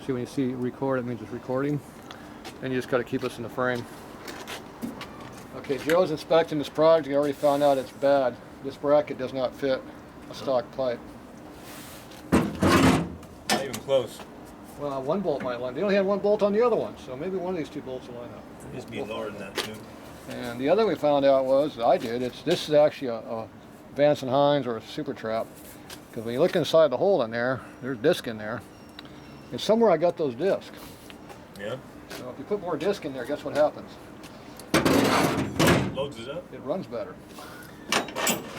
See, when you see record, it means it's recording. And you just got to keep us in the frame. Okay, Joe's inspecting this product. He already found out it's bad. This bracket does not fit a stock pipe. Not even close. Well, one bolt might line. They only had one bolt on the other one, so maybe one of these two bolts will line up. It needs to be lower than that too. And the other we found out was, I did, this is actually a Vance & Hines or a SuperTrap. Because when you look inside the hole in there, there's disc in there. And somewhere I got those discs. Yeah. So if you put more disc in there, guess what happens? Loads it up. It runs better. The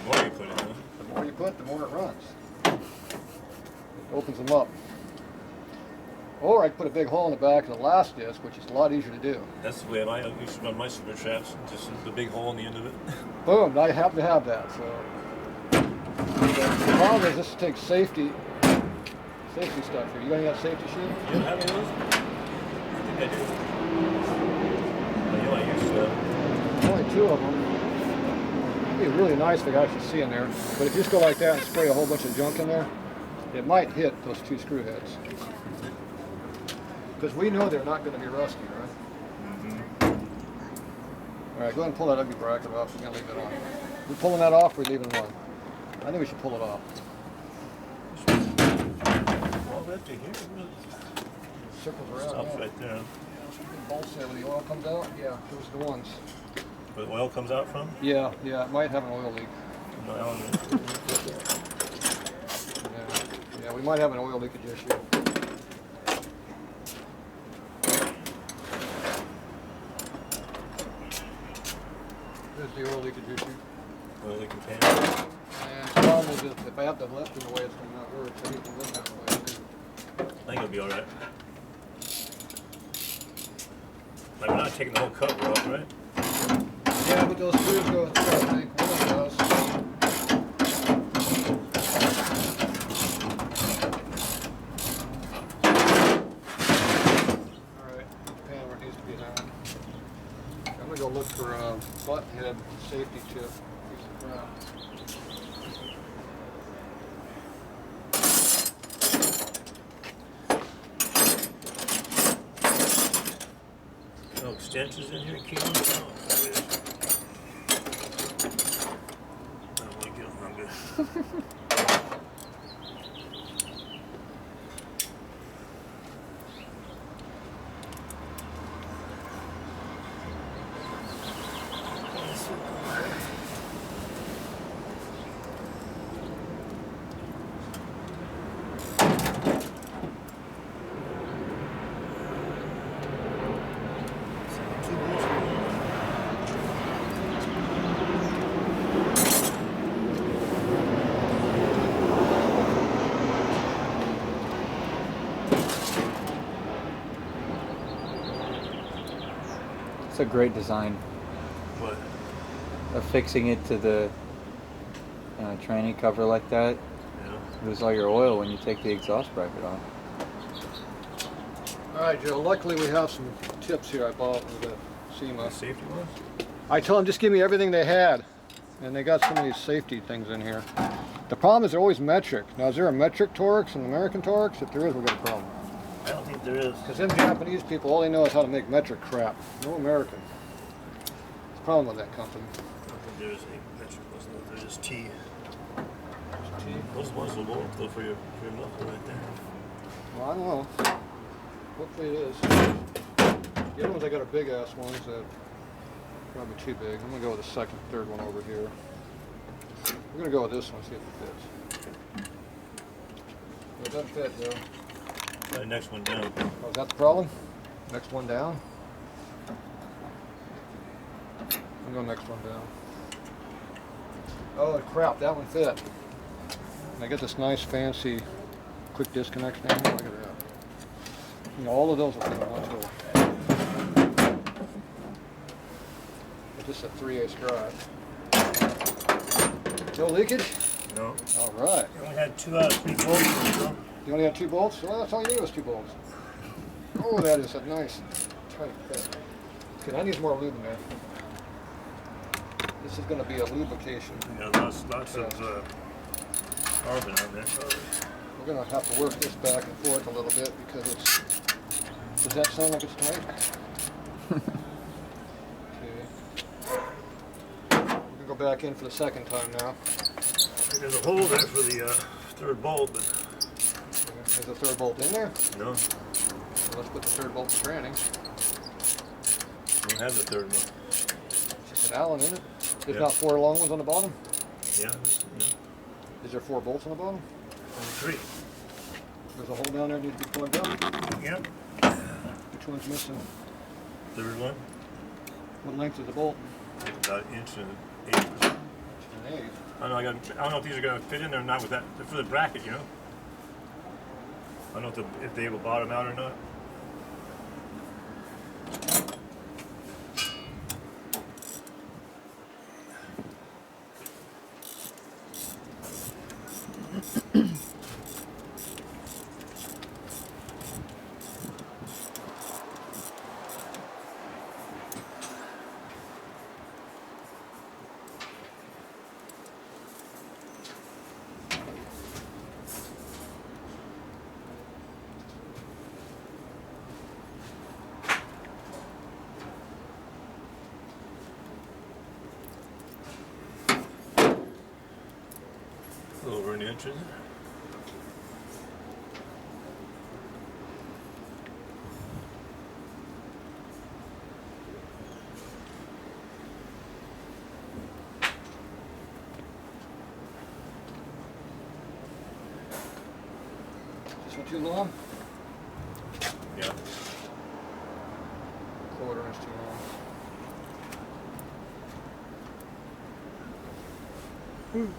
more you put it in. The more you put, the more it runs. It opens them up. Or I put a big hole in the back of the last disc, which is a lot easier to do. That's the way I used to run my SuperTraps. Just the big hole in the end of it. Boom! I happen to have that. So the problem is this takes safety stuff here. You got any of that safety shit? You don't have any of those? I think I do. You know, I used to. Only two of them. It'd be really nice if I could actually see in there. But if you just go like that and spray a whole bunch of junk in there, it might hit those two screw heads. Because we know they're not going to be rusty, right? Mm-hmm. All right, go ahead and pull that ugly bracket off. We're going to leave it on. We're pulling that off, we're leaving it on. I think we should pull it off. Well, right to here. Circles around. Stops right there. Bolts there when the oil comes out. Yeah, those are the ones. Where the oil comes out from? Yeah, it might have an oil leak. No, Yeah, we might have an oil leakage issue. There's the oil leakage issue. Oil leak container. And the problem is if I have the lift in the way, it's going to not work. So I need to lift out the way. I think it'll be alright. Like we're not taking the whole cover off, right? Yeah, but those screws go through, I think. One of them does. Alright, pan where it needs to be now. I'm going to go look for a butt head safety tip. Piece of crap. No extensions in here, Keelan? Oh, there it is. I don't want to get them hungry. It's a great design. What? Affixing it to the tranny cover like that. Yeah. Lose all your oil when you take the exhaust bracket off. Alright, Joe, luckily we have some tips here I bought with the SEMA. Safety ones? I told them just give me everything they had. And they got some of these safety things in here. The problem is they're always metric. Now, is there a metric Torx and American Torx? If there is, we've got a problem. I don't think there is. Because them Japanese people, all they know is how to make metric crap. No American. It's a problem with that company. I don't think there is a metric ones. No, there is T. Those ones will work though for your muffler right there. Well, I don't know. Hopefully it is. The other ones I got are big ass ones that probably too big. I'm gonna go with the second, third one over here. We're gonna go with this one, see if it fits. It doesn't fit, though. The next one down. Oh, is that the problem? Next one down? I'm going next one down. Oh crap, that one fit. And I get this nice fancy quick disconnect thing. Look at that. You know, all of those will fit on one tool. It's just a 3/8 drive. No leakage? No. All right. You only had 2 out of 3 bolts. So. You only had 2 bolts? Well, that's all you need was 2 bolts. Oh, that is a nice tight fit. Okay, I need more lube in there. This is going to be a lubrication. Yeah, lots of carbon on there. We're gonna have to work this back and forth a little bit because it's. Does that sound like it's tight? Okay. We're gonna go back in for the second time now. There's a hole there for the third bolt, but There's a third bolt in there. no, So let's put the third bolt in training. I don't have the third one. It's just an Allen, isn't it? There's Yeah. not 4 long ones on the bottom. Yeah, Is there 4 bolts on the bottom? only 3. There's a hole down there that needs to be plugged up. Yep. Which one's missing? Third one, What length is the bolt? about an inch and 1/8. An 8. I don't know. I don't know if these are gonna fit in there or not with that. They're for the bracket, you know. I don't know if they will bottom out or not. A little over an inch, isn't it? This one too long? Yeah. 1/4 inch too long.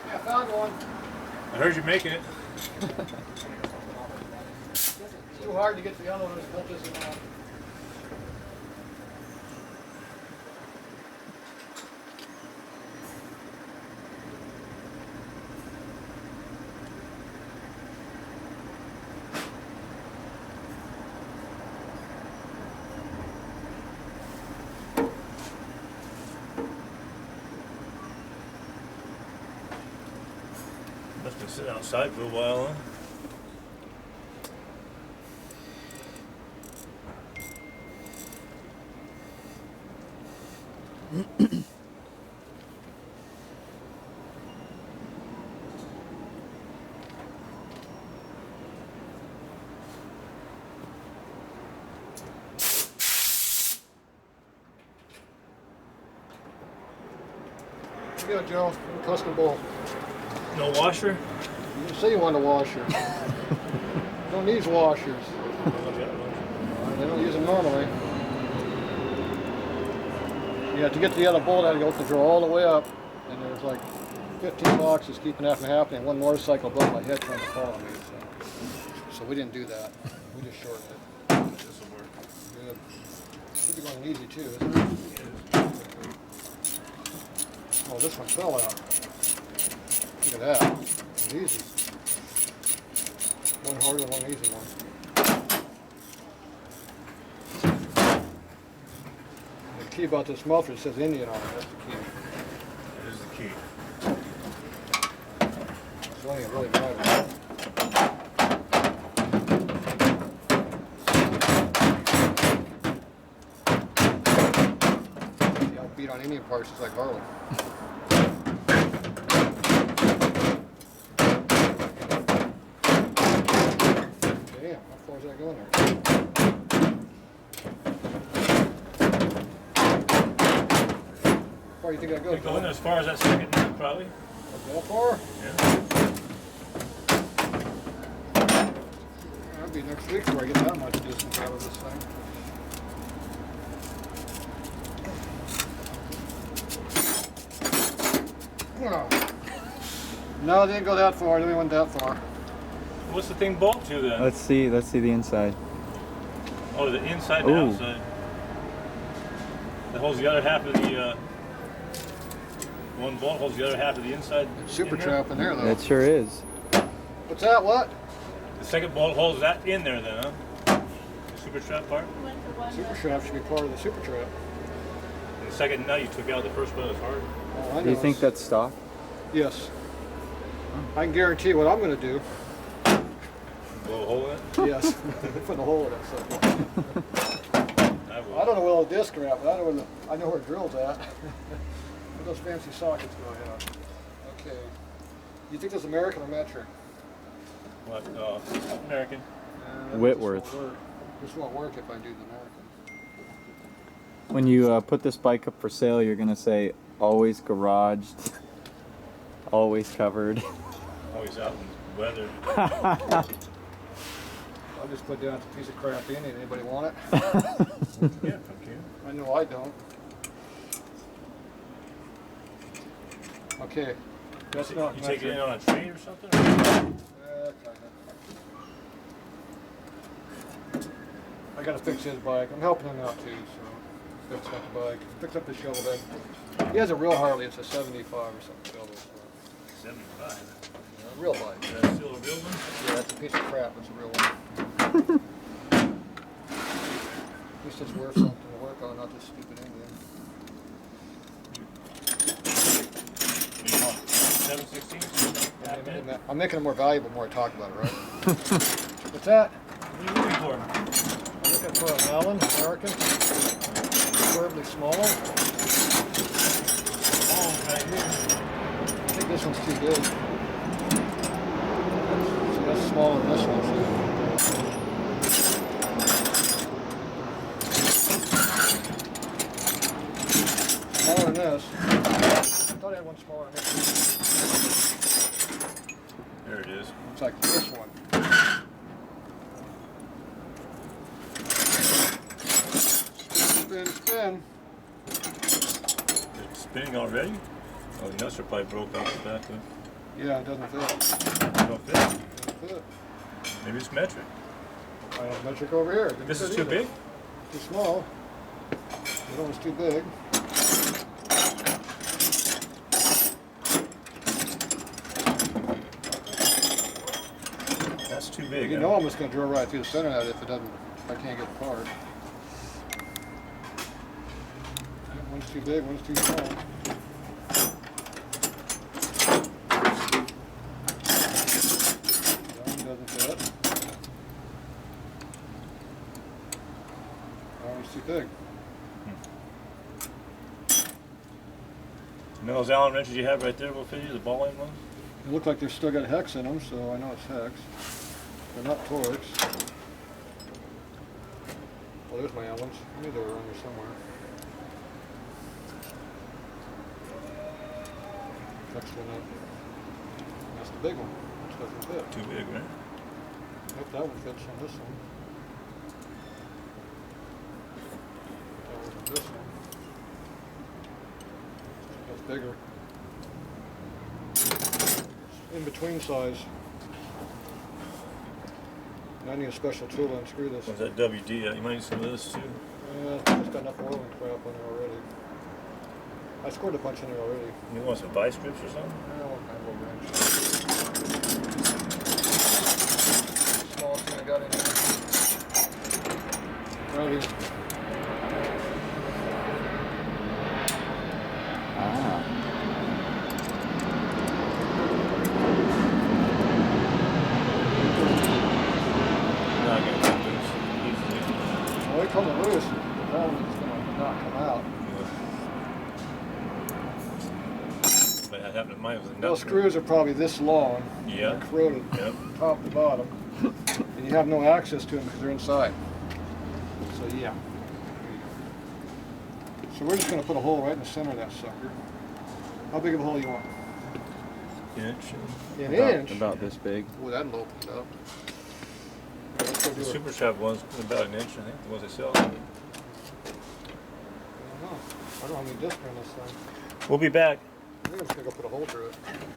Yeah, found one. I heard you making it. It's too hard to get the other one to put this in on. Must have been sitting outside for a while, huh? Here you go, Joe. Custom bolt. No washer? You say you want a washer. Don't need washers. They don't use them normally. Yeah, to get to the other bolt, I had to go up the drawer all the way up, and there's like 15 boxes keeping that from happening. One motorcycle broke my head trying to follow me, so we didn't do that. We just shortened it. This will work. Good. Should be going easy too, isn't it? Oh, this one fell out. Look at that. It's easy. One harder, one easy one. The key about this muffler, it says Indian on it. That's the key. That is the key. It's the only thing that really matters. beat on Indian parts just like Harley. Damn, how far is that going there? How far do you think that goes? Going as far as that second nut, probably. That far? Yeah. That'll be next week before I get that much distance out of this thing. Oh. No, it didn't go that far. It didn't went that far. What's the thing bolt to then? Let's see the inside. Oh, the inside and outside. That holds the other half of the one bolt holds the other half of the inside. It's SuperTrap in there though. It sure is. What's that? What? The second bolt holds that in there then, huh? The SuperTrap part? SuperTrap should be part of the SuperTrap. And the second nut you took out, the first one was hard. Oh, I know. Do you think that's stock? Yes. I can guarantee what I'm going to do. Blow a hole in it? Yes. Put a hole in it. So. I don't know where the disc are at, but I know where the drill's at. Where those fancy sockets go out. Okay. You think that's American or metric? What? American. Whitworth. This won't work if I do the American. When you put this bike up for sale, you're gonna say always garaged, always covered. Always out in weather. I'll just put down it's a piece of crap in it. Anybody want it? Yeah, okay. I know I don't. Okay. That's not You take it in on a train or something? I gotta fix his bike. I'm helping him out too, so fix up the bike. Fix up the shovel bed. He has a real Harley. It's a 75 or something shovel. So. 75. A real bike. Is that still a real one? Yeah, it's a piece of crap. It's a real one. At least it's worth something to work on, not this stupid Indian. 716? I'm making it more valuable the more I talk about it, right? What's that? What are you looking for? I'm looking for an Allen, American. Preferably small. Oh, right here. I think this one's too big. See, that's smaller than this one. Smaller than this. I thought I had one smaller than this. There it is. Looks like this one. Spin, spin. It's spinning already? Oh, the nuts are probably broke off the back. Yeah, it doesn't fit. Don't fit. Doesn't fit. Maybe it's metric. I have metric over here. Didn't This fit is too either. big? Too small. The other one's too big. That's too big. You huh? know I'm just going to drill right through the center of that if I can't get the part. One's too big, one's too small. That one doesn't fit. That one's too big. You know those Allen wrenches you have right there will fit you, the ball end ones? They look like they've still got hex in them, so I know it's hex. They're not Torx. Oh, there's my Allens. I knew they were around here somewhere. Next one up. That's the big one. Which doesn't fit. Too big, right? Nope, that one fits on this one. That one on this one. That's bigger. In between size. And I need a special tool to unscrew this. What's that WD? You might need some of this too. Yeah, it's got enough oil and crap on there already. I scored a bunch in there already. You want some vice grips or something? Yeah, what kind of a wrench? Smallest thing I got in here. Right here. Ah. Not gonna get loose easily. Well, they come loose. The problem is it's going to not come out. that happened to mine. It was Those industrial. screws are probably this long. Yeah. They're corroded Yep. top to bottom. And you have no access to them because they're inside. So yeah. So we're just going to put a hole right in the center of that sucker. How big of a hole you want? Inch. An inch? About this big. Ooh, that'll open it up. Let's go do The it. SuperTrap one's about an inch, I think. The ones they sell. I don't know. I don't have any disc on this thing. We'll be back. I'm just going to go put a hole through it.